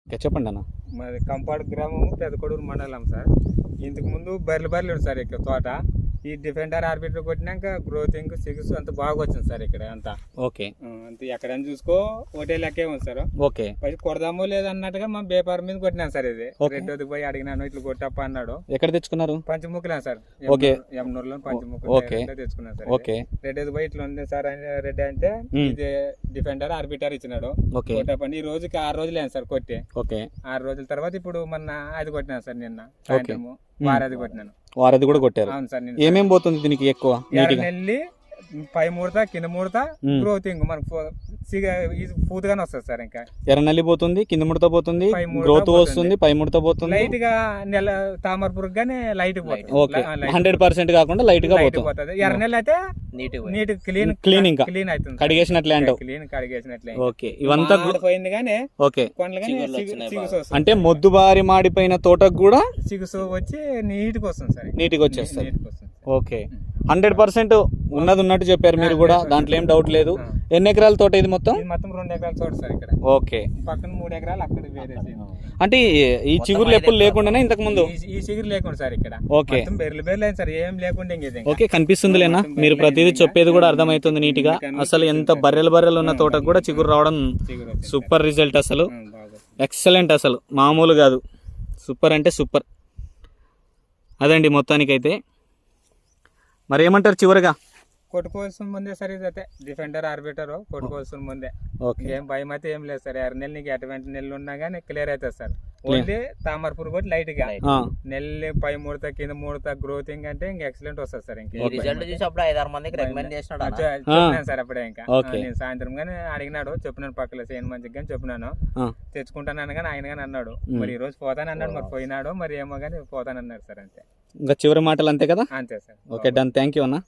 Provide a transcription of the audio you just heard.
Okay, చెప్పండి అన్న. మాది కంపాడు గ్రామము, పెదకొడూరు మండలం సార్. ఇంతకు ముందు బర్రెలు సార్ ఇక్కడ తోట. ఈ డిఫెండర్ ఆర్బిటర్ కొట్టినాక గ్రోతింగ్ సిగ్స్ అంత బాగా వచ్చింది సార్ ఇక్కడ అంతా. ఓకే, అంత ఎక్కడని చూసుకో ఒకటే లెక్కే ఉంది సార్. ఓకే, పైకి కొడదామో లేదన్నట్టుగా మా పేపర్ మీద కొట్టినాను సార్. ఇది రెండోది పోయి అడిగినాను, ఇట్లా కొట్టప్ప అన్నాడు. ఎక్కడ తెచ్చుకున్నారు? పంచముఖిలా సార్. ఓకే, యమునూరులో ఓకే తెచ్చుకున్నాను సార్. ఓకే, రెడ్డి పోయి ఇట్లా ఉంది సార్ అని రెడ్డి అంటే ఇది డిఫెండర్ ఆర్బిటర్ ఇచ్చినాడు. ఓకే, కొట్టప్పని ఈ రోజుకి 6 రోజులు అయింది సార్ కొట్టి. ఓకే, 6 రోజుల తర్వాత ఇప్పుడు మొన్న అది కొట్టినాను సార్. నిన్న సాయంత్రము వారది కొట్టినాను. వారది కూడా కొట్టారు. అవును సార్. ఏమేం పోతుంది దీనికి ఎక్కువ? నెల్లి పై ముడత కింద ముడత గ్రోతింగ్ మనకు పూతగానే వస్తుంది సార్. ఇంకా ఎర్ర నల్లి పోతుంది, కింద ముడత పోతుంది, గ్రోత్ వస్తుంది, పై ముడత పోతుంది, లైట్ గా నెల తామర పురుగు గానీ లైట్ పోతుంది. ఓకే, 100% కాకుండా లైట్ గా పోతుంది. ఎర్ర నెల అయితే నీట్ క్లీన్ ఇంకా క్లీన్ అవుతుంది, కడిగేసినట్లే అంటావు. క్లీన్ కడిగేసినట్లే. ఓకే, ఇవంతా పోయింది కానీ ఓకే. సిగుసు అంటే మొద్దుబారి మాడిపోయిన తోటకు కూడా సిగుసు వచ్చి నీట్ గా వస్తుంది సార్. నీట్ గా వచ్చేస్తుంది. ఓకే, 100% ఉన్నది ఉన్నట్టు చెప్పారు మీరు కూడా, దాంట్లో ఏం డౌట్ లేదు. ఎన్ని ఎకరాల తోట ఇది మొత్తం? మొత్తం 2 ఎకరాల తోట సార్ ఇక్కడ. ఓకే, పక్కన 3 ఎకరాలు అక్కడ వేరే. అంటే ఈ చిగురులు ఎప్పుడు లేకుండానే ఇంతకు ముందు? ఈ చిగురు లేకుండా సార్ ఇక్కడ. ఓకే, బెర్రెలు అయింది సార్, ఏం లేకుండా ఇంకేది. ఓకే, కనిపిస్తుందిలేనా? మీరు ప్రతిదీ చెప్పేది కూడా అర్థమవుతుంది నీట్ గా. అసలు ఎంత బర్రెలు ఉన్న తోటకు కూడా చిగురు రావడం సూపర్ రిజల్ట్. అసలు ఎక్సలెంట్, అసలు మామూలు కాదు. సూపర్ అంటే సూపర్. అదండి మొత్తానికైతే. మరి ఏమంటారు చివరిగా? కొట్టుకోవాల్సిన ముందే సార్. ఇది డిఫెండర్ ఆర్బిటర్ కొట్టుకోవాల్సిన ముందే. ఏం భయం అయితే ఏం లేదు సార్. 6 నెలలు నీకు ఎటువంటి నెలలు ఉన్నా కానీ క్లియర్ అవుతుంది సార్. ఓన్లీ తామర పురుగు కూడా లైట్ గా నెల్లి పై ముడత కింద ముడత గ్రోతింగ్ అంటే ఇంకా ఎక్సలెంట్ వస్తుంది సార్. ఇంకా చెప్పినాను సార్ అప్పుడే. ఇంకా నేను సాయంత్రం గానీ అడిగినాడు, చెప్పినాను పక్కన సేన్ మంచిగా కానీ చెప్పినాను తెచ్చుకుంటాను కానీ ఆయన కానీ అన్నాడు. మరి ఈ రోజు పోతానన్నాడు, మరి పోయినాడు మరి ఏమో కానీ పోతానన్నాడు సార్. అంతే, ఇంకా చివరి మాటలు అంతే కదా? అంతే sir. Okay, done. Thank you అన్న.